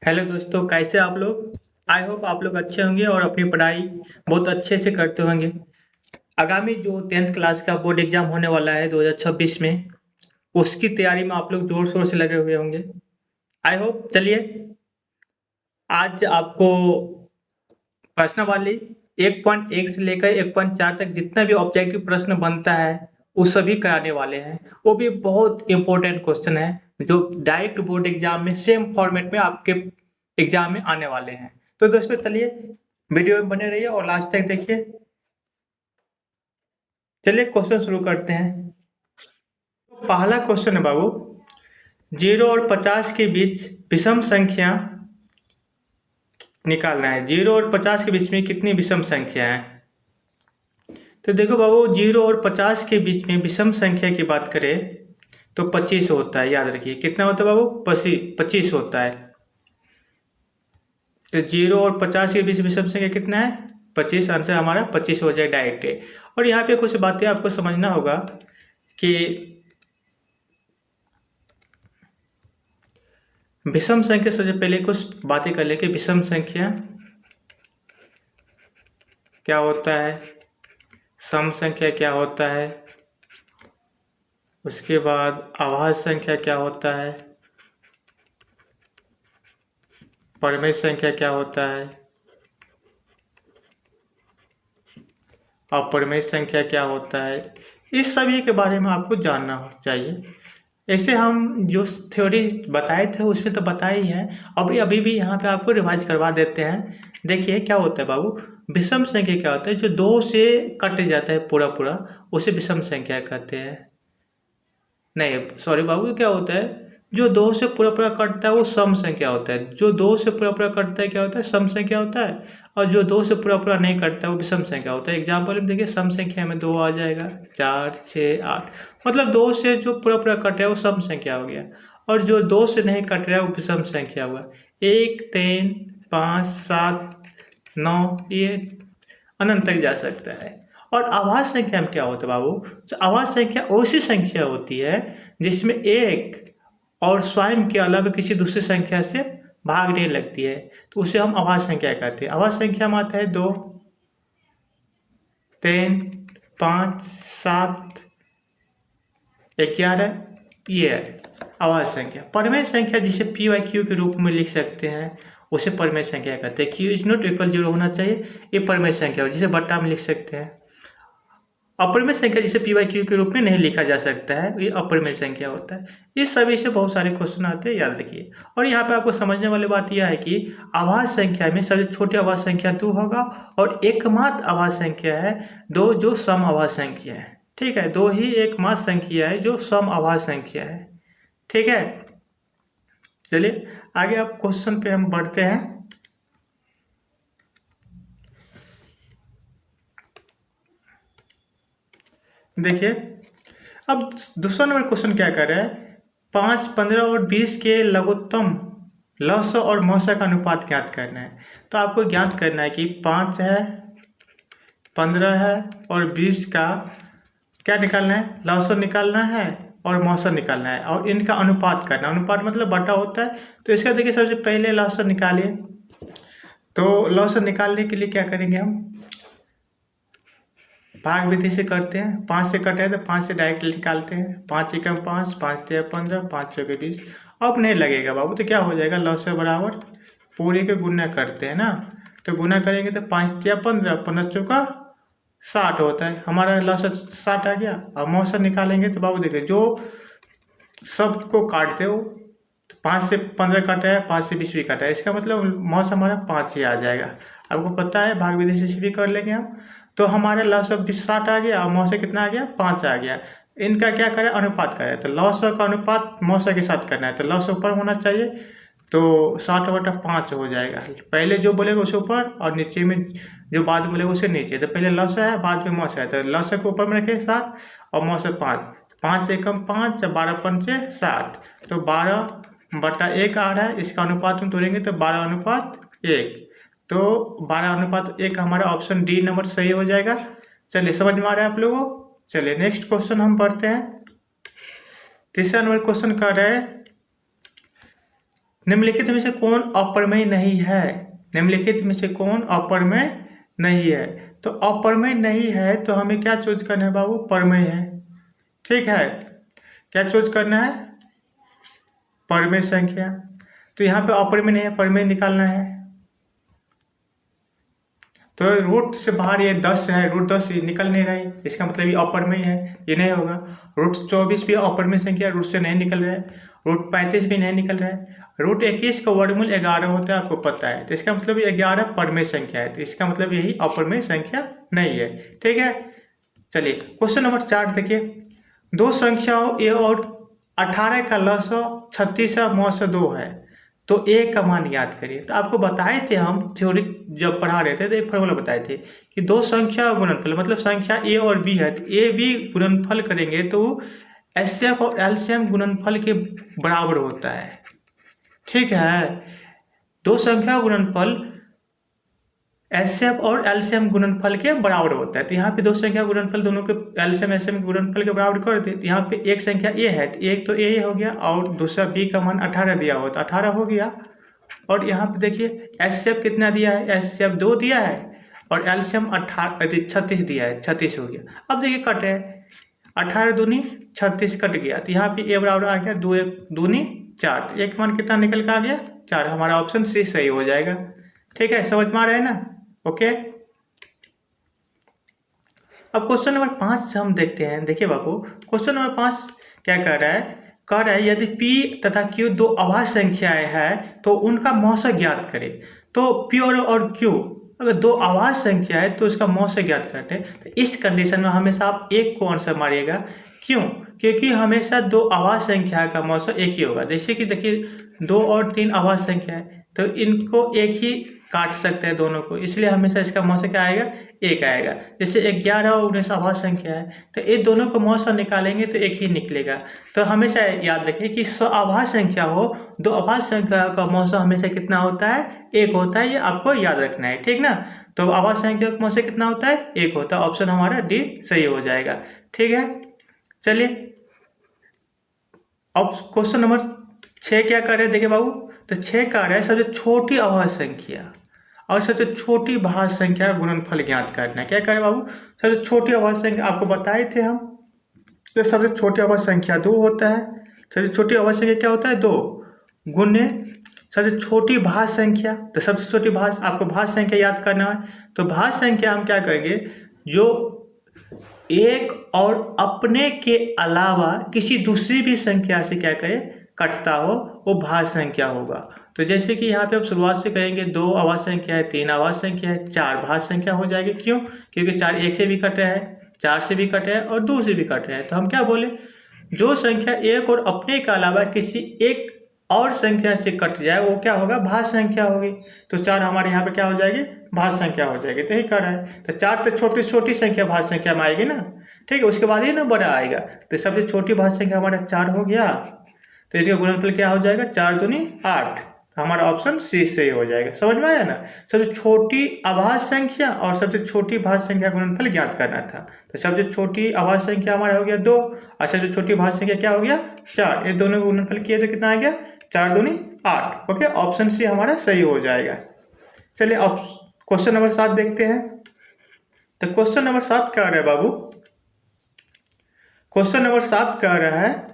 Hello दोस्तों, कैसे आप लोग। आई होप आप लोग अच्छे होंगे और अपनी पढ़ाई बहुत अच्छे से करते होंगे। आगामी जो 10th क्लास का बोर्ड एग्जाम होने वाला है 2026 में, उसकी तैयारी में आप लोग जोर शोर से लगे हुए होंगे। I hope. चलिए, आज आपको प्रश्न वाली 1.1 से लेकर 1.4 तक जितना भी ऑब्जेक्टिव प्रश्न बनता है वो सभी कराने वाले हैं। वो भी बहुत इंपॉर्टेंट क्वेश्चन है जो डायरेक्ट बोर्ड एग्जाम में सेम फॉर्मेट में आपके एग्जाम में आने वाले हैं। तो दोस्तों चलिए, वीडियो में बने रहिए और लास्ट तक देखिए। चलिए क्वेश्चन शुरू करते हैं। पहला क्वेश्चन है बाबू, 0 और 50 के बीच विषम संख्या निकालना है। 0 और 50 के बीच में कितनी विषम संख्या है। तो देखो बाबू, 0 और 50 के बीच में विषम संख्या की बात करें तो 25 होता है। याद रखिए कितना होता है बाबू, 25 होता है। तो 0 और 50 के बीच विषम संख्या कितना है, 25। आंसर हमारा 25 हो जाए डायरेक्ट। और यहाँ पे कुछ बातें आपको समझना होगा कि विषम संख्या, सबसे पहले कुछ बातें कर ले कि विषम संख्या क्या होता है, सम संख्या क्या होता है, उसके बाद अभाज्य संख्या क्या होता है, परिमेय संख्या क्या होता है, अपरिमेय संख्या क्या होता है। इस सभी के बारे में आपको जानना चाहिए। ऐसे हम जो थ्योरी बताए थे उसमें तो बताए ही हैं, अभी भी यहाँ पे आपको रिवाइज करवा देते हैं। देखिए क्या होता है बाबू, विषम संख्या क्या होता है, जो 2 से कट जाता है पूरा पूरा, उसे विषम संख्या कहते हैं। नहीं सॉरी बाबू, क्या होता है, जो 2 से पूरा पूरा कटता है वो सम संख्या होता है। जो 2 से पूरा पूरा कटता है क्या होता है, सम संख्या होता है। और जो 2 से पूरा पूरा नहीं कटता है वो विषम संख्या होता है। एग्जाम्पल में देखिए, सम संख्या में 2 आ जाएगा, 4, 6, 8। मतलब 2 से जो पूरा पूरा कट रहा है वो सम संख्या हो गया, और जो 2 से नहीं कट रहा है वो विषम संख्या हुआ। 1, 3, 5, 7, 9, ये अनंत तक जा सकता है। और आभाज्य संख्या में क्या होता है बाबू, तो आभाज्य संख्या ऐसी संख्या होती है जिसमें एक और स्वयं के अलावा किसी दूसरी संख्या से भागने लगती है, तो उसे हम आभाज्य संख्या कहते हैं। आभाज्य संख्या में आता है 2, 3, 5, 7, 11, ये है आभाज्य संख्या। परिमेय संख्या जिसे पी वाई क्यू के रूप में लिख सकते हैं उसे परिमेय संख्या कहते हैं। क्यू इज नॉट इक्वल 0 होना चाहिए, ये परिमेय संख्या हो जिसे बट्टा में लिख सकते हैं। अपरिमेय संख्या जिसे पी वाई क्यू के रूप में नहीं लिखा जा सकता है, ये अपरिमेय संख्या होता है। इस सभी से बहुत सारे क्वेश्चन आते हैं, याद रखिए। और यहाँ पे आपको समझने वाली बात यह है कि आभाज्य संख्या में सबसे छोटी आभाज्य संख्या 2 होगा, और एकमात्र आभाज्य संख्या है 2 जो सम आभाज्य संख्या है। ठीक है, 2 ही एकमात्र संख्या है जो सम आभाज्य संख्या है। ठीक है, चलिए आगे आप क्वेश्चन पे हम बढ़ते हैं। देखिए, अब दूसरा नंबर क्वेश्चन क्या कर रहा है, 5, 15 और 20 के लघुत्तम लस और मौसा का अनुपात ज्ञात करना है। तो आपको ज्ञात करना है कि 5 है, 15 है और 20 का क्या निकालना है, लौसर निकालना है और मौसर निकालना है, और इनका अनुपात करना है। अनुपात मतलब बटा होता है। तो इसका देखिए, सबसे पहले लौसर निकालिए। तो लौसर निकालने के लिए क्या करेंगे, हम भाग विधि से करते हैं। 5 से कटे तो 5 से डायरेक्ट निकालते हैं। 5 एकम 5, 5 तिया 15, 5 चौके 20। अब नहीं लगेगा बाबू, तो क्या हो जाएगा, लौसर बराबर पूरे के गुना करते हैं ना। तो गुना करेंगे तो 5 तिया 15, 15 चौका 60 होता है। हमारा लौसर 60 आ गया। अब मौसर निकालेंगे तो बाबू देखिए, जो सबको काटते हो तो 5 से 15 कट रहा है, 5 से 20 भी कटा है, इसका मतलब मौसम हमारा 5 ही आ जाएगा। आपको पता है, भाग विधि से भी कर लेंगे हम। तो हमारा लॉस ऑफ 60 आ गया और मौसम कितना आ गया, 5 आ गया। इनका क्या करें, अनुपात करें। तो लॉस का अनुपात मौसम के साथ करना है, तो लॉस ऊपर होना चाहिए। तो 60/5 हो जाएगा। पहले जो बोलेगा उसे ऊपर, और नीचे में जो बाद बोलेगा उसे नीचे। तो पहले लॉस है, बाद में मौसम है। तो लॉस को ऊपर में रखें 7 और मौसम 5। 5 एकम 5, 12 पंचे 60। तो 12/1 आ रहा है। इसका अनुपात में तोड़ेंगे तो 12/1। तो 12/1 हमारा ऑप्शन डी नंबर सही हो जाएगा। चलिए, समझ में आ रहा है आप लोगों को। चलिए नेक्स्ट क्वेश्चन हम पढ़ते हैं। तीसरा नंबर क्वेश्चन कर रहे हैं, निम्नलिखित में से कौन अपरमेय नहीं है? निम्नलिखित में से कौन अपरमेय नहीं है? तो अपरमेय नहीं है तो हमें क्या चूज करना है बाबू? परमेय है। ठीक है, क्या चूज करना है? परमेय संख्या। तो यहाँ पे अपरमेय नहीं है, परमेय निकालना है। तो रूट से बाहर ये 10 है, रूट 10 निकल नहीं रहा है, इसका मतलब ये अपरमेय है, ये नहीं होगा। रूट 24 भी अपरमेय संख्या, रूट से नहीं निकल रहा है। रूट 35 भी नहीं निकल रहा है। रूट 21 का वर्गमूल 11 होता है, आपको पता है, तो इसका मतलब 11 परमेय संख्या है, तो इसका मतलब यही अपरमेय संख्या नहीं है। ठीक है, चलिए क्वेश्चन नंबर 4 देखिए। दो संख्याओं ए और 18 का लसाअ 36 और मौसा 2 है, तो ए का मान याद करिए। तो आपको बताए थे हम थ्योरी जब पढ़ा रहे थे तो एक फॉर्मूला बताए थे कि दो संख्या गुणनफल, मतलब संख्या ए और बी है, तो ए बी गुणनफल करेंगे तो एचसीएफ और एलसीएम गुणनफल के बराबर होता है। ठीक है, दो संख्या गुणनफल एचसीएफ और एलसीएम गुणनफल के बराबर होता है। तो यहाँ पे दो संख्या गुणनफल दोनों के एलसीएम एचसीएम गुणनफल के बराबर कर दे, तो यहाँ पे एक संख्या ए है, तो एक तो ए हो गया और दूसरा बी का मान 18 दिया हो तो 18 हो गया। और यहाँ पे देखिए एचसीएफ कितना दिया है? एचसीएफ 2 दिया है और एलसीएम 36 दिया है, 36 हो गया। अब देखिए कट है, 18 दूनी 36 कट गया, तो यहाँ पे ए बराबर आ गया 2 1 दूनी 4, तो एक मान कितना निकल के आ गया? 4। हमारा ऑप्शन सी सही हो जाएगा। ठीक है, समझ में आ रहा है ना? ओके, अब क्वेश्चन नंबर 5 से हम देखते हैं। देखिए बाबू, क्वेश्चन नंबर 5 क्या कर रहा है? कह रहा है यदि P तथा Q दो अभाज्य संख्याएं हैं तो उनका मौसा ज्ञात करें। तो P और Q अगर दो अभाज्य संख्या है तो इसका मौसा ज्ञात करते हैं, तो इस कंडीशन में हमेशा आप एक को आंसर मारिएगा। क्यों? क्योंकि हमेशा दो अभाज्य संख्या का मौसा एक ही होगा। जैसे कि देखिए 2 और 3 अभाज्य संख्या है, तो इनको एक ही काट सकते हैं दोनों को, इसलिए हमेशा इसका मौसा क्या आएगा? एक आएगा। जैसे 11 और 19 अभाज्य संख्या है, तो ये दोनों को मौसा निकालेंगे तो एक ही निकलेगा। तो हमेशा याद रखिए कि अभाज्य संख्या हो, दो अभाज्य संख्या का मौसा हमेशा कितना होता है? एक होता है, ये आपको याद रखना है। ठीक ना? तो अभाज्य संख्या का मौसा कितना होता है? एक होता है। ऑप्शन हमारा डी सही हो जाएगा। ठीक है, चलिए अब क्वेश्चन नंबर 6 क्या कर रहे हैं? देखिए बाबू, तो 6 का रहा है सबसे छोटी अभाज्य संख्या और सबसे छोटी भाज्य संख्या का गुणनफल ज्ञात करना है। क्या करें बाबू? सबसे छोटी अभाज्य संख्या आपको बताए थे हम, तो सबसे छोटी अभाज्य संख्या 2 होता है। सबसे छोटी अभाज्य संख्या क्या होता है? 2 गुणे सबसे छोटी भाज्य संख्या। तो सबसे छोटी भाज्य, आपको भाज्य संख्या याद करना है, तो भाज्य संख्या हम क्या करेंगे? जो एक और अपने के अलावा किसी दूसरी भी संख्या से क्या करें? कटता हो, वो भाज्य संख्या होगा। तो जैसे कि यहाँ पे आप शुरुआत से कहेंगे 2 अभाज्य संख्या है, 3 अभाज्य संख्या है, 4 भाज्य संख्या हो जाएगी। क्यों? क्योंकि 4 1 से भी कट रहा है, 4 से भी कट रहा है और 2 से भी कट रहा है। तो हम क्या बोले? जो संख्या एक और अपने के अलावा किसी एक और संख्या से कट जाए वो क्या होगा? भाज्य संख्या होगी। तो 4 हमारे यहाँ पे क्या हो जाएगी? भाज्य संख्या हो जाएगी। तो यही कर रहा है, तो 4 तो छोटी छोटी संख्या भाज्य संख्या में आएगी ना। ठीक है, उसके बाद ही ना बड़ा आएगा। तो सबसे छोटी भाज्य संख्या हमारा 4 हो गया, तो इसका गुणनफल क्या हो जाएगा? 4 दूनी 8। हमारा ऑप्शन सी सही हो जाएगा। समझ में आया ना? सबसे छोटी अभाज्य संख्या और सबसे छोटी भाज्य संख्या गुणनफल ज्ञात करना था। तो सबसे छोटी अभाज्य संख्या हमारा हो गया 2 और सबसे छोटी भाज्य संख्या क्या हो गया? 4। ये दोनों का गुणनफल किए तो कितना आ गया? 4 दूनी 8। ओके, ऑप्शन सी हमारा सही हो जाएगा। चलिए अब क्वेश्चन नंबर 7 देखते हैं। तो क्वेश्चन नंबर 7 क्या आ रहा है बाबू? क्वेश्चन नंबर 7 कह रहा है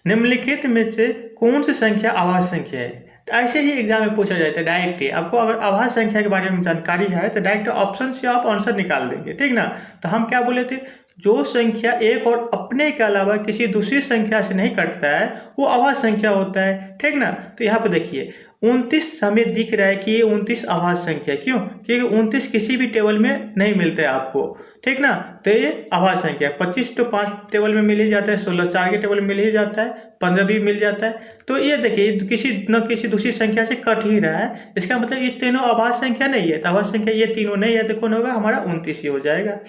निम्नलिखित में से कौन सी संख्या अभाज्य संख्या है? तो ऐसे ही एग्जाम में पूछा जाता है डायरेक्ट ही। आपको अगर अभाज्य संख्या के बारे में जानकारी है तो डायरेक्ट ऑप्शन से आप आंसर निकाल देंगे। ठीक ना? तो हम क्या बोले थे? जो संख्या एक और अपने के अलावा किसी दूसरी संख्या से नहीं कटता है वो अभाज्य संख्या होता है। ठीक ना? तो यहाँ पे देखिए 29 हमें दिख रहा है कि ये 29 अभाज्य संख्या। क्यों? क्योंकि 29 किसी भी टेबल में नहीं मिलता है आपको। ठीक ना? तो ये अभाज्य संख्या है। 25 तो 5 टेबल में मिल ही जाता है, 16 4 के टेबल में मिल ही जाता है, 15 भी मिल जाता है। तो ये देखिए किसी न किसी दूसरी संख्या से कट ही रहा है, इसका मतलब ये तीनों अभाज्य संख्या नहीं है। तो अभाज्य संख्या ये तीनों नहीं है तो कौन होगा? हमारा 29 ही हो जाएगा।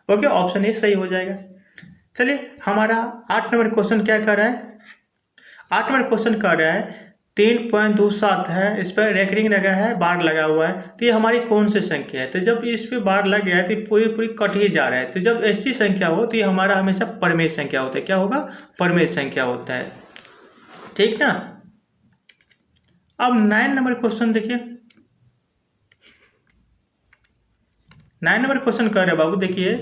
ओके, ऑप्शन ए सही हो जाएगा। चलिए हमारा 8 नंबर क्वेश्चन क्या कर रहा है? 8 नंबर क्वेश्चन कर रहा है 3.27 है, इस पर रेकरिंग लगा है, बार लगा हुआ है, तो ये हमारी कौन सी संख्या है? तो जब इस पे बार लग गया है तो पूरी पूरी कट ही जा रहा है। तो जब ऐसी संख्या हो तो ये हमारा हमेशा परमेय संख्या होता है। क्या होगा? परमेय संख्या होता है। ठीक ना? अब 9 नंबर क्वेश्चन देखिए, 9 नंबर क्वेश्चन कर रहे हैं बाबू, देखिए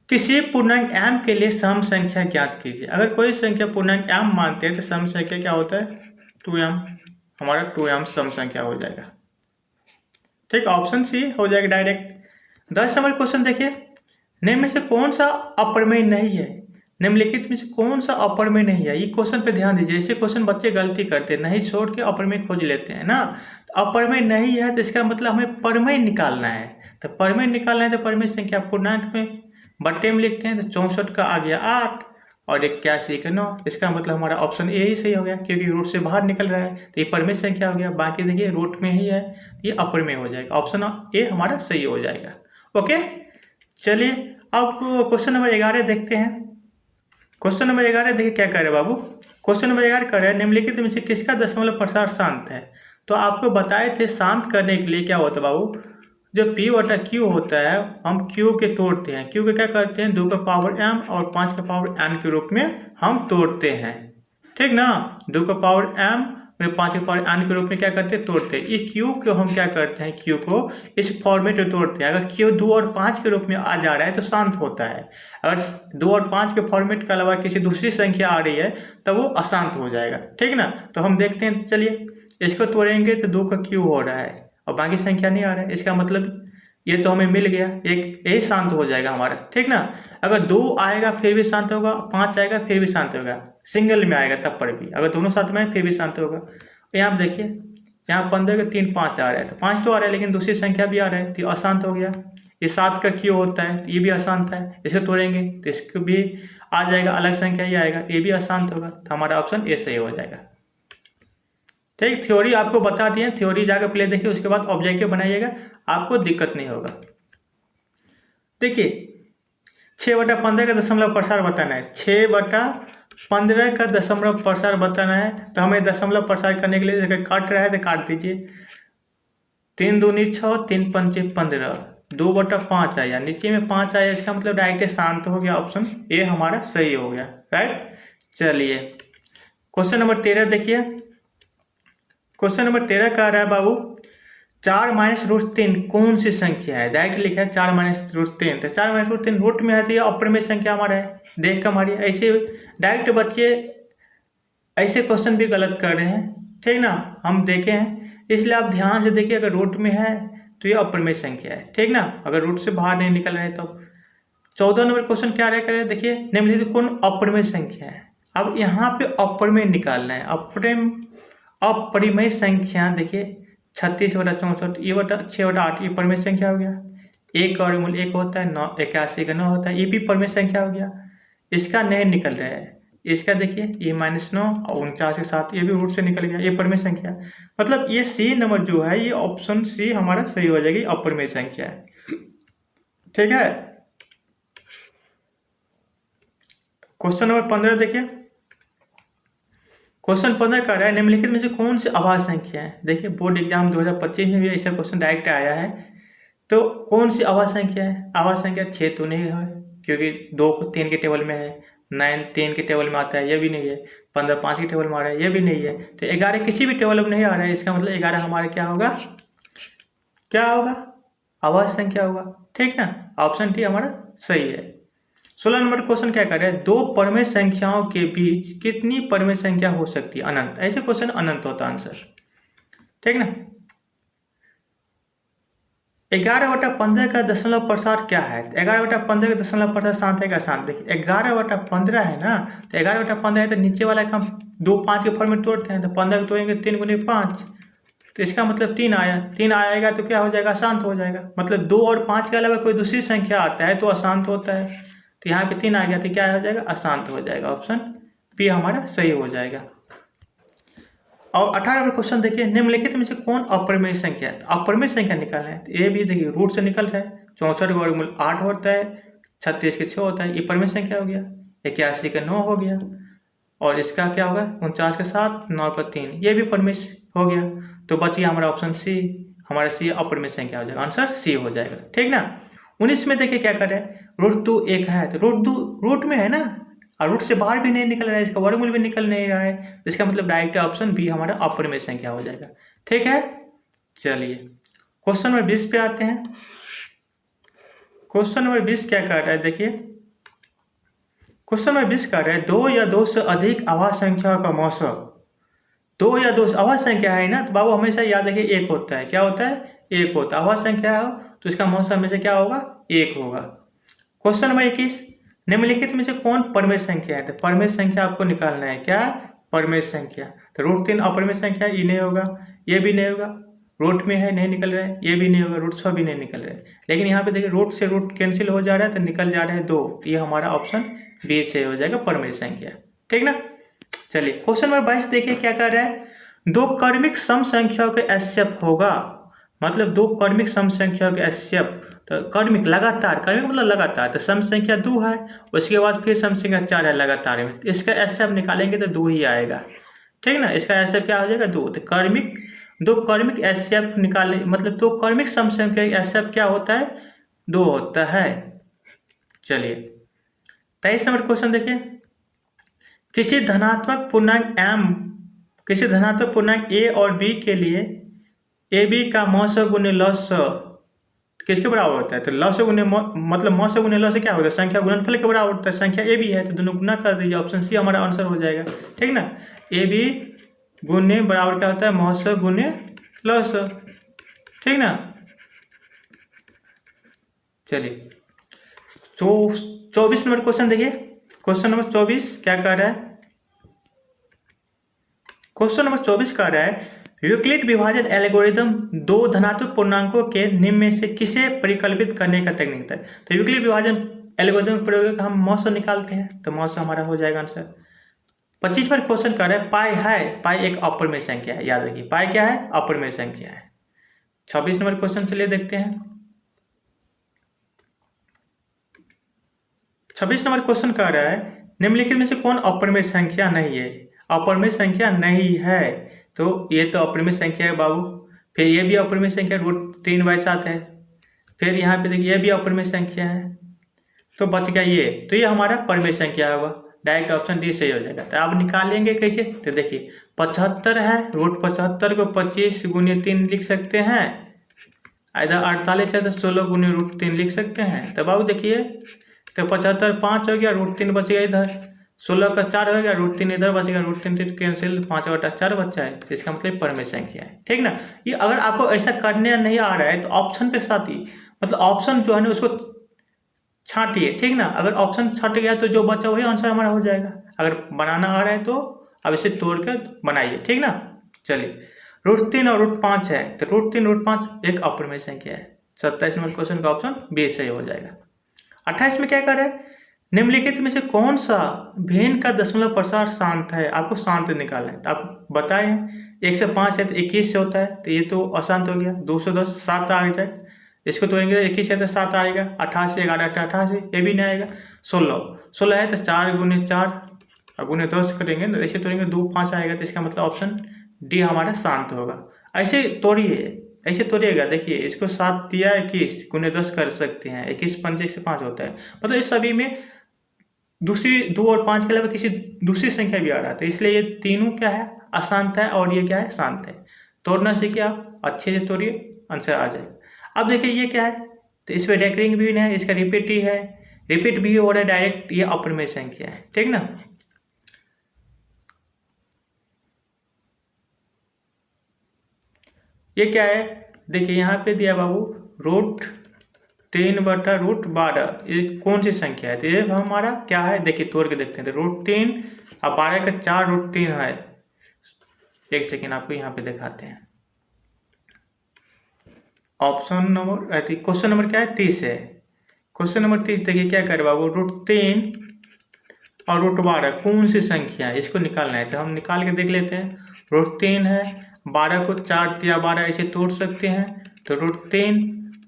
किसी पूर्णांक m के लिए सम संख्या ज्ञात कीजिए। अगर कोई संख्या पूर्णांक m मानते हैं तो सम संख्या क्या होता है 2m, हमारा 2m सम संख्या हो जाएगा। ठीक, ऑप्शन सी हो जाएगा डायरेक्ट। 10 नंबर क्वेश्चन देखिए, निम्न में से कौन सा अप्रमेय नहीं है, निम्नलिखित में से कौन सा अप्रमेय नहीं है। ये क्वेश्चन पे ध्यान दीजिए, ऐसे क्वेश्चन बच्चे गलती करते हैं, नहीं छोड़ के अप्रमेय खोज लेते हैं ना। तो अप्रमेय नहीं है तो इसका मतलब हमें परमेय निकालना है। तो परमेय निकालना है तो परमेय संख्या पूर्णांक में बट्टे में लिखते हैं, तो 64 का आ गया 8 और 81 का 9। इसका मतलब हमारा ऑप्शन ए ही सही हो गया, क्योंकि रूट से बाहर निकल रहा है तो ये परमेय संख्या हो गया। बाकी देखिए रूट में ही है, ये अप्रमेय हो जाएगा, ऑप्शन ए हमारा सही हो जाएगा। ओके, चलिए अब क्वेश्चन नंबर 11 देखते हैं। क्वेश्चन नंबर 11 देखिए क्या कर रहे हैं बाबू। क्वेश्चन नंबर 11 कर रहे हैं, निम्नलिखित में से किसका दशमलव प्रसार शांत है। तो आपको बताए थे शांत करने के लिए क्या होता है बाबू, जो p बटा q होता है हम q के तोड़ते हैं, q के क्या करते हैं 2 का पावर m और 5 का पावर n के रूप में हम तोड़ते हैं। ठीक ना, 2 का पावर m और 5 का पावर n के रूप में क्या करते हैं तोड़ते हैं। इस q को हम क्या करते हैं, q को इस फॉर्मेट में तोड़ते हैं। अगर q 2 और 5 के रूप में आ जा रहा है तो शांत होता है, अगर 2 और 5 के फॉर्मेट के अलावा किसी दूसरी संख्या आ रही है तब वो अशांत हो जाएगा। ठीक ना, तो हम देखते हैं, चलिए इसको तोड़ेंगे तो 2 का q हो रहा है और बाकी संख्या नहीं आ रहा है, इसका मतलब ये तो हमें मिल गया, एक यही शांत हो जाएगा हमारा। ठीक ना, अगर 2 आएगा फिर भी शांत होगा, 5 आएगा फिर भी शांत होगा, सिंगल में आएगा तब पर भी, अगर दोनों साथ में फिर भी शांत होगा। तो यहाँ देखिए, यहाँ 15 के 3 5 आ रहा है, तो 5 तो आ रहा है लेकिन दूसरी संख्या भी आ रहा है तो अशांत हो गया। ये 7 का क्यों होता है तो ये भी अशांत है, इसको तोड़ेंगे तो इसको भी आ जाएगा, अलग संख्या ही आएगा, ये भी अशांत होगा, तो हमारा ऑप्शन ए सही हो जाएगा। ठीक, थ्योरी आपको बता दिए, थ्योरी जाकर पहले देखिए, उसके बाद ऑब्जेक्टिव बनाइएगा, आपको दिक्कत नहीं होगा। देखिए 6/15 का दशमलव प्रसार बताना है, 6/15 का दशमलव प्रसार बताना है, तो हमें दशमलव प्रसार करने के लिए देखिए काट रहा है तो काट दीजिए, 3 दूनी 6, 3 पंचे 15, 2/5 आया, नीचे में 5 आया, इसका मतलब डायरेक्ट शांत हो गया, ऑप्शन ए हमारा सही हो गया। राइट, चलिए क्वेश्चन नंबर 13 देखिए। क्वेश्चन नंबर 13 कह रहा है बाबू 4-√3 कौन सी संख्या है। डायरेक्ट लिखा है 4-√3, तो 4-√3 रूट में है तो ये अप्रमेय संख्या हमारा है, देख कर हमारी। ऐसे डायरेक्ट बच्चे ऐसे क्वेश्चन भी गलत कर रहे हैं, ठीक ना, हम देखे हैं, इसलिए आप ध्यान से देखिए, अगर रूट में है तो ये अप्रमेय संख्या है। ठीक ना, अगर रूट से बाहर नहीं निकल रहे तो। 14 नंबर क्वेश्चन क्या रह कर, देखिए निम्नलिखित कौन अप्रमेय संख्या है। अब यहाँ पे अप्रमेय निकालना है, अपरिमेय संख्या देखिए 36/64, ये 6/8 ये परमेय संख्या हो गया, 1 का वर्गमूल 1 होता है, 9 81 का 9 होता है, ये भी परमेय संख्या हो गया। इसका नहीं निकल रहा है, इसका देखिए ये -9 और 49 के साथ ये भी रूट से निकल गया, ये परमेय संख्या। मतलब ये सी नंबर जो है, ये ऑप्शन सी हमारा सही हो जाएगी, अपरिमेय संख्या है। ठीक है, क्वेश्चन नंबर 15 देखिए। क्वेश्चन 15 कर रहा है, निम्नलिखित में से कौन सी अभाज्य संख्या है। देखिए बोर्ड एग्जाम 2025 में भी ऐसा क्वेश्चन डायरेक्ट आया है, तो कौन सी अभाज्य संख्या है। अभाज्य संख्या 6 तो नहीं है, क्योंकि 2 को 3 के टेबल में है, 9 3 के टेबल में आता है, यह भी नहीं है, 15 5 के टेबल में आ रहा है, यह भी नहीं है, तो 11 किसी भी टेबल में नहीं आ रहा है, इसका मतलब 11 हमारा क्या होगा, क्या होगा, अभाज्य संख्या होगा। ठीक है, ऑप्शन डी हमारा सही है। 16 नंबर क्वेश्चन क्या कर रहे हैं, 2 परमेय संख्याओं के बीच कितनी परमेय संख्या हो सकती है, अनंत। ऐसे क्वेश्चन अनंत होता आंसर। ठीक ना, 11/15 का दशमलव प्रसार क्या है। 11/15 का दशमलव प्रसार शांत है क्या, शांत। देखिए 11/15 है ना, तो 11/15 है तो नीचे वाला का हम 2 5 के फॉर्म में तोड़ते हैं, तो 15 को तोड़ेंगे 3 गुने 5, तो इसका मतलब 3 आया, 3 आएगा तो क्या हो जाएगा, अशांत हो जाएगा। मतलब 2 और 5 के अलावा कोई दूसरी संख्या आता है तो अशांत होता है, तो यहाँ पे 3 आ गया तो क्या हो जाएगा, अशांत हो जाएगा, ऑप्शन पी हमारा सही हो जाएगा। और 18 नंबर क्वेश्चन देखिए, निम्नलिखित में से कौन अप्रमेय संख्या है। अप्रमेय संख्या निकालना है, तो ये भी देखिए रूट से निकल रहा है, 64 का वर्गमूल 8 होता है, 36 के 6 होता है, ये परमेय संख्या हो गया, 81 का 9 हो गया, और इसका क्या होगा 49 के 7, 9 का 3, ये भी परमेय हो गया। तो बच गया हमारा ऑप्शन सी, हमारा सी अपरिमेय संख्या हो जाएगा, आंसर सी हो जाएगा। ठीक ना, 19 में देखिए क्या कर रहे हैं, √2 1 है, तो √2 रूट में है ना, और रूट से बाहर भी नहीं निकल रहा है, इसका वर्गमूल भी निकल नहीं रहा है, इसका मतलब डायरेक्ट ऑप्शन बी हमारा अपरिमेय संख्या हो जाएगा। ठीक है, चलिए क्वेश्चन नंबर 20 पे आते हैं। क्वेश्चन नंबर 20 क्या कर रहा है, देखिए क्वेश्चन नंबर 20 कर रहा है 2 या 2 से अधिक आवाज संख्या का मौसम। 2 या 2 आवाज संख्या है ना, तो बाबू हमेशा याद रखिए एक होता है। क्या होता है? एक होता है। आवाज संख्या हो तो इसका मौसम हमेशा क्या होगा? एक होगा। क्वेश्चन नंबर 21, निम्नलिखित में से कौन परमेय संख्या है? तो परमेय संख्या आपको निकालना है। क्या? परमेय संख्या। तो रूट 3 अपरमेय संख्या, ये नहीं होगा, ये भी नहीं होगा, रूट में है नहीं निकल रहा है, ये भी नहीं होगा, रूट 6 भी नहीं निकल रहा है। लेकिन यहाँ पे देखिए रूट से रूट कैंसिल हो जा रहा है तो निकल जा रहा है 2, तो ये हमारा ऑप्शन बी से हो जाएगा परमेय संख्या। ठीक ना। चलिए क्वेश्चन नंबर 22 देखिए क्या कर रहा है, दो क्रमिक सम संख्याओं के एचसीएफ होगा। मतलब दो क्रमिक सम संख्याओं के एचसीएफ, तो क्रमिक लगातार, क्रमिक मतलब लगातार, तो सम संख्या 2 है, उसके बाद फिर सम संख्या 4 है लगातार में, इसका एचसीएफ निकालेंगे तो 2 ही आएगा। ठीक ना, इसका एचसीएफ क्या हो जाएगा? 2। तो क्रमिक, दो क्रमिक एचसीएफ निकाले, मतलब दो क्रमिक सम संख्या का एचसीएफ क्या होता है? 2 होता है। चलिए 23 नंबर क्वेश्चन देखिए, किसी धनात्मक पूर्णांक m, किसी धनात्मक पूर्णांक a और b के लिए ए बी का मौसम गुने लॉस किसके बराबर होता है? तो लॉस गुने मतलब मौसम गुने लॉस क्या होता है? संख्या गुणनफल के बराबर होता है। संख्या ए बी है तो दोनों गुना कर दीजिए, ऑप्शन सी हमारा आंसर हो जाएगा। ठीक ना, ए बी गुने बराबर क्या होता है? मौसम गुने लॉस। ठीक ना। चलिए 24 नंबर क्वेश्चन देखिए, क्वेश्चन नंबर 24 क्या कर रहा है? क्वेश्चन नंबर 24 कर रहा है, यूक्लिड विभाजन एल्गोरिदम दो धनात्मक पूर्णांकों के निम्न में से किसे परिकल्पित करने का तकनीक है? तो यूक्लिड विभाजन एल्गोरिदम प्रयोग हम मौसम निकालते हैं, तो मौसम हमारा हो जाएगा आंसर। 25 पर क्वेश्चन कर रहा है, पाई है, पाई एक अपरिमेय संख्या है, याद रखिए पाई क्या है? अपरिमेय संख्या है। 26 नंबर क्वेश्चन चलिए देखते हैं। 26 नंबर क्वेश्चन कह रहा है, निम्नलिखित में से कौन अपरिमेय संख्या नहीं है? अपरिमेय संख्या नहीं है, तो ये तो अपरिमेय संख्या है बाबू। फिर ये भी अपरिमेय संख्या, √3/7 है। फिर यहाँ पे देखिए ये भी अपरिमेय संख्या है, तो बच गया ये, तो ये हमारा परिमेय संख्या होगा। डायरेक्ट ऑप्शन डी सही हो जाएगा। तो आप निकालेंगे कैसे? तो देखिए 75 है, √75 को 25 × 3 लिख सकते हैं, इधर 48 है तो 16 × √3 लिख सकते हैं। तो बाबू देखिए, तो 75 5 हो गया, √3 बच गया इधर, 16 का 4 हो गया, √3 इधर बचेगा, √3 कैंसिल, 5/4 बच्चा है, तो इसका मतलब परमेय संख्या है। ठीक ना। ये अगर आपको ऐसा करने नहीं आ रहा है तो ऑप्शन के साथ ही, मतलब ऑप्शन जो है ना उसको छांटिए। ठीक ना, अगर ऑप्शन छट गया तो जो बचा वही आंसर हमारा हो जाएगा। अगर बनाना आ रहा है तो अब इसे तोड़ कर बनाइए। ठीक ना। चलिए √3 और √5 है, तो √3 √5 एक अपरिमेय संख्या है। 27 नंबर क्वेश्चन का ऑप्शन बी सही हो जाएगा। 28 में क्या कर रहे हैं, निम्नलिखित में से कौन सा भिन्न का दशमलव प्रसार शांत है? आपको शांत निकालना है, तो आप बताएं 1 से 5 है तो 21 से होता है, तो ये तो अशांत हो गया। 2 से 10 7 आ जाए, इसको तोड़ेंगे 21 है तो 7 आएगा। 88 11 88, ये भी नहीं आएगा। 16 है तो 4 × 4 और × 10 करेंगे तो ऐसे तोड़ेंगे 2 5 आएगा, तो इसका मतलब ऑप्शन डी हमारा शांत होगा। ऐसे तोड़िए, ऐसे तोड़िएगा, देखिए इसको 7 दिया 21 × 10 कर सकते हैं, 21 5 1 से 5 होता है, मतलब इस सभी में दूसरी 2 और 5 के अलावा किसी दूसरी संख्या भी आ रहा है, तो इसलिए ये तीनों क्या है? अशांत है, और ये क्या है? शांत है। तोड़ना सीखिए आप, अच्छे से तोड़िए, आंसर आ जाएगा। अब देखिए ये क्या है, तो इसमें रेकरिंग भी नहीं है, इसका रिपीट ही है, रिपीट भी हो रहा है डायरेक्ट, ये अपरिमेय संख्या है। ठीक ना। ये क्या है, देखिए यहाँ पे दिया बाबू √3/√12, ये कौन सी संख्या है? तो ये हमारा क्या है, देखिए तोड़ के देखते हैं। तो √3 और 12 का 4 √3 है। एक सेकेंड आपको यहाँ पे दिखाते हैं। ऑप्शन नंबर क्वेश्चन नंबर क्या है? 30 है। क्वेश्चन नंबर 30 देखिए क्या करे बाबू, √3 और √12 कौन सी संख्या है, इसको निकालना है। तो हम निकाल के देख लेते हैं। √3 है, 12 को 4 या 12 ऐसे तोड़ सकते हैं, तो √3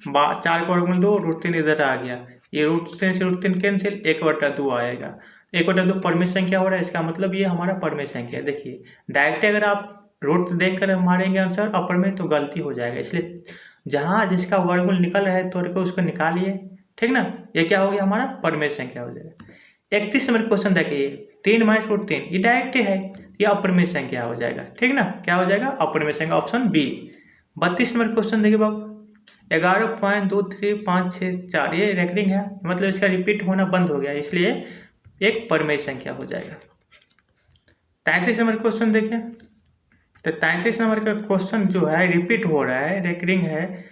4 को वर्गमूल 2, √3 इधर आ गया, ये √3 से √3 कैंसिल, 1/2 आएगा। 1/2 परमेय संख्या हो रहा है, इसका मतलब ये हमारा परमेय संख्या है। देखिए डायरेक्ट अगर आप रूट देख कर मारेंगे आंसर अपरिमेय तो गलती हो जाएगा, इसलिए जहाँ जिसका वर्गमूल निकल रहा है तोड़ के उसको निकालिए। ठीक ना, ये क्या हो गया? हमारा परमेय संख्या हो जाएगा। 31 नंबर क्वेश्चन देखिए, 3 - √3 ये डायरेक्ट है, ये अपरिमेय संख्या हो जाएगा। ठीक ना, क्या हो जाएगा? अपरिमेय संख्या, ऑप्शन बी। 32 नंबर क्वेश्चन देखिए बाबू, 11.2356 ये रेकरिंग है, मतलब इसका रिपीट होना बंद हो गया, इसलिए एक परिमेय संख्या हो जाएगा। 33 नंबर क्वेश्चन देखिए, तो 33 नंबर का क्वेश्चन जो है रिपीट हो रहा है, रेकरिंग है,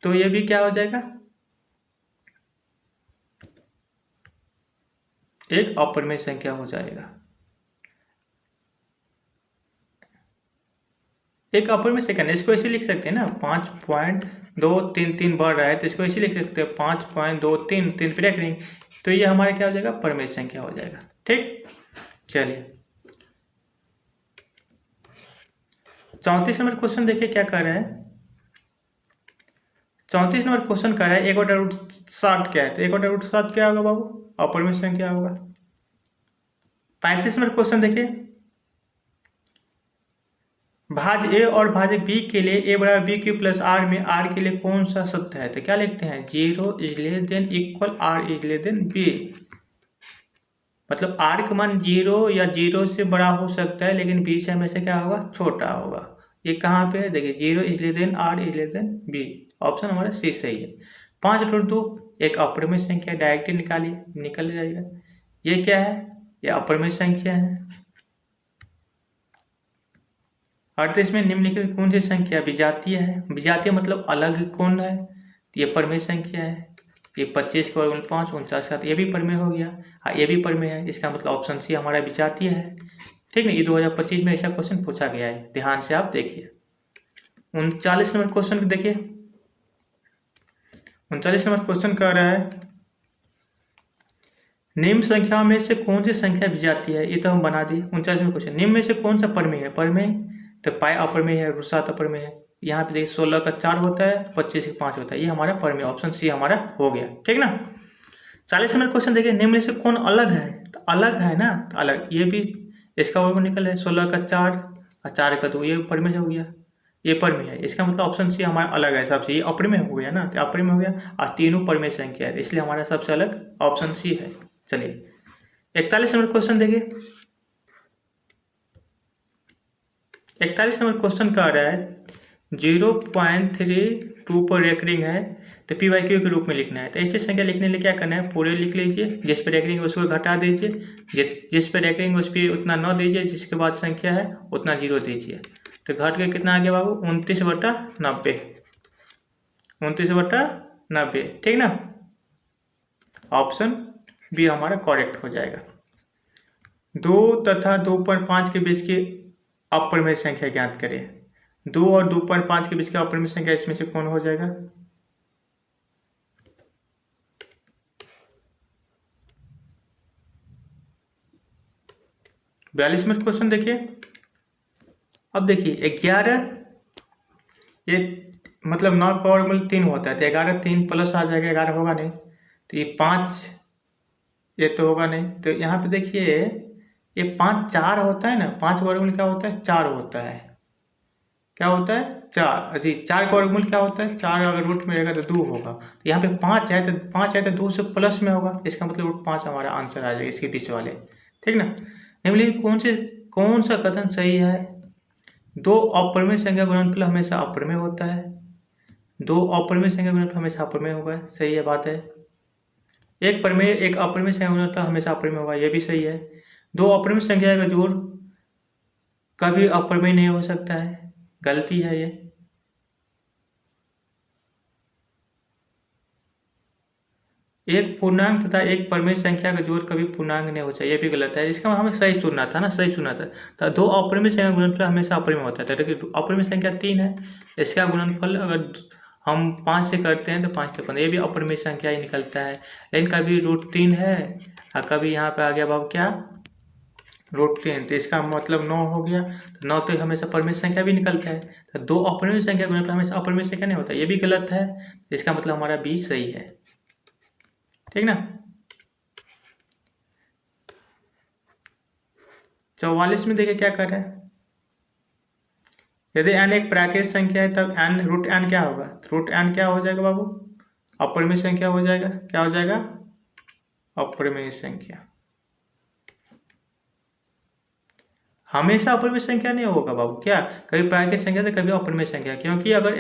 तो ये भी क्या हो जाएगा? एक अपरिमेय संख्या हो जाएगा। एक अपरिमेय संख्या, इसको ऐसे लिख सकते हैं ना, 5.233 बढ़ रहा है तो इसको ऐसे लिख सकते हैं 5.233 पे रेकरिंग, तो ये हमारा क्या हो जाएगा? परिमेय संख्या हो जाएगा। ठीक, चलिए 34 नंबर क्वेश्चन देखिए क्या कर रहा है। 34 नंबर क्वेश्चन कर रहा है 1/√7 क्या है, तो 1/√7 क्या होगा बाबू? अपरिमेय संख्या होगा। 35 नंबर क्वेश्चन देखिए, भाज ए और भाजक बी के लिए a बराबर बी क्यू प्लस आर में r के लिए कौन सा सत्य है, तो क्या लिखते हैं? 0 is less than equal r is less than b, मतलब r का मान 0 या 0 से बड़ा हो सकता है, लेकिन b से हमेशा क्या होगा? छोटा होगा। ये कहाँ पे है? देखिए 0 is less than r is less than b, option हमारा सी सही है। 5/2 एक अपरिमेय संख्या, डायरेक्ट निकालिए, निकल जाएगा। ये क्या है? ये अपरिमेय संख्या है। 38 में निम्नलिखित कौन सी संख्या विजातीय है? विजातीय मतलब अलग कौन है? तो ये परिमेय संख्या है। ये 25 का वर्गमूल 5, 49 का, ये भी परिमेय हो गया। हाँ, ये भी परिमेय है, इसका मतलब ऑप्शन सी हमारा विजातीय है। ठीक है, ये 2025 में ऐसा क्वेश्चन पूछा गया है, ध्यान से आप देखिए। 39 नंबर क्वेश्चन देखिए, 39 नंबर क्वेश्चन कह रहा है निम्न संख्याओं में से कौन सी संख्या विजातीय है, ये तो हम बना दिए। 39 नंबर क्वेश्चन, निम्न में से कौन सा परिमेय है? परिमेय तो पाई अपरिमेय है, √7 अपरिमेय है। यहाँ पे देखिए 16 का 4 होता है, 25 का 5 होता है, ये हमारा परिमेय, ऑप्शन सी हमारा हो गया। ठीक ना। 40 नंबर क्वेश्चन देखिए, निम्न में से कौन अलग है, तो अलग है ना, तो अलग, ये भी इसका वर्गमूल निकल है, 16 का 4 और 4 का 2, ये परिमेय हो गया, ये परिमेय है, इसका मतलब ऑप्शन सी हमारा अलग है सबसे, ये अपरिमेय हो गया ना, तो अपरिमेय हो गया, और तीनों परिमेय संख्या है, इसलिए हमारा सबसे अलग ऑप्शन सी है। चलिए 41 नंबर क्वेश्चन देखिए, 41 नंबर क्वेश्चन का आ रहा है 0.32 पर रेकरिंग है, तो पी वाई क्यू के रूप में लिखना है। तो ऐसी संख्या लिखने के लिए क्या करना है? पूरे लिख लीजिए, जिस पर रेकरिंग है उसको घटा दीजिए, जिस पर रेकरिंग उस पर उतना 9 दीजिए, जिसके बाद संख्या है उतना 0 दीजिए। तो घट के कितना आ गया बाबू? 29/90, 29/90। ठीक ना, ऑप्शन बी हमारा करेक्ट हो जाएगा। 2 तथा 2.5 के बीच की अपरिमेय संख्या ज्ञात करें। 2 और 2.5 के बीच का अपरिमेय संख्या इसमें से कौन हो जाएगा? बयालीस में क्वेश्चन देखिए, अब देखिए 11, ये मतलब 9 का वर्गमूल 3 होता है, तो 11 3 प्लस आ जाएगा, 11 होगा नहीं, तो ये 5, ये तो होगा नहीं, तो यहाँ पे देखिए ये 5 4 होता है ना, 5 का वर्गमूल क्या होता है? 4 होता है, क्या होता है? 4। जी, 4 का वर्गमूल क्या होता है? 4 अगर रूट में रहेगा तो 2 होगा, तो यहाँ पे 5 है, तो 5 है तो 2 से प्लस में होगा, इसका मतलब √5 हमारा आंसर आ जाएगा इसके बीच वाले। ठीक ना। निम्नलिखित कौन सा कथन सही है? 2 अपरिमेय संख्या गुणनफल हमेशा अपरिमेय होता है, 2 अपरिमेय संख्या गुणनफल हमेशा अपरिमेय होगा, सही है, बात है। एक परिमेय एक अपरिमेय संख्या गुणनफल हमेशा अपरिमेय होगा, ये भी सही है। 2 अपरिमेय संख्या का जोड़ कभी अपरिमेय नहीं हो सकता है, गलती है ये। एक पूर्णांक तथा एक परिमेय संख्या का जोड़ कभी पूर्णांक नहीं हो सकता, ये भी गलत है, इसका हमें सही चुनना था ना, सही चुना था। तो 2 अपरिमेय संख्या गुणनफल हमेशा अपरिमेय होता है, तो अपरिमेय संख्या 3 है, इसका गुणनफल अगर हम 5 से करते हैं तो 5 से 15, ये भी अपरिमेय संख्या ही निकलता है, लेकिन कभी √3 है और कभी यहाँ पे आ गया बाबू क्या? √3, तो इसका मतलब 9 हो गया, तो 9 तो हमेशा परिमेय संख्या भी निकलता है, तो 2 अपरिमेय संख्या गुणनफल हमेशा अपरिमेय संख्या नहीं होता, ये भी गलत है, इसका मतलब हमारा बी सही है। ठीक ना। 44 में देखिए क्या कर रहे हैं, यदि n एक प्राकृतिक संख्या है तब n √n क्या होगा? √n क्या हो जाएगा बाबू? अपरिमेय संख्या हो जाएगा, क्या हो जाएगा? अपरिमेय संख्या। हमेशा अपरिमेय संख्या नहीं होगा बाबू, क्या कभी प्राकृत संख्या तो कभी अपरिमेय संख्या, क्योंकि अगर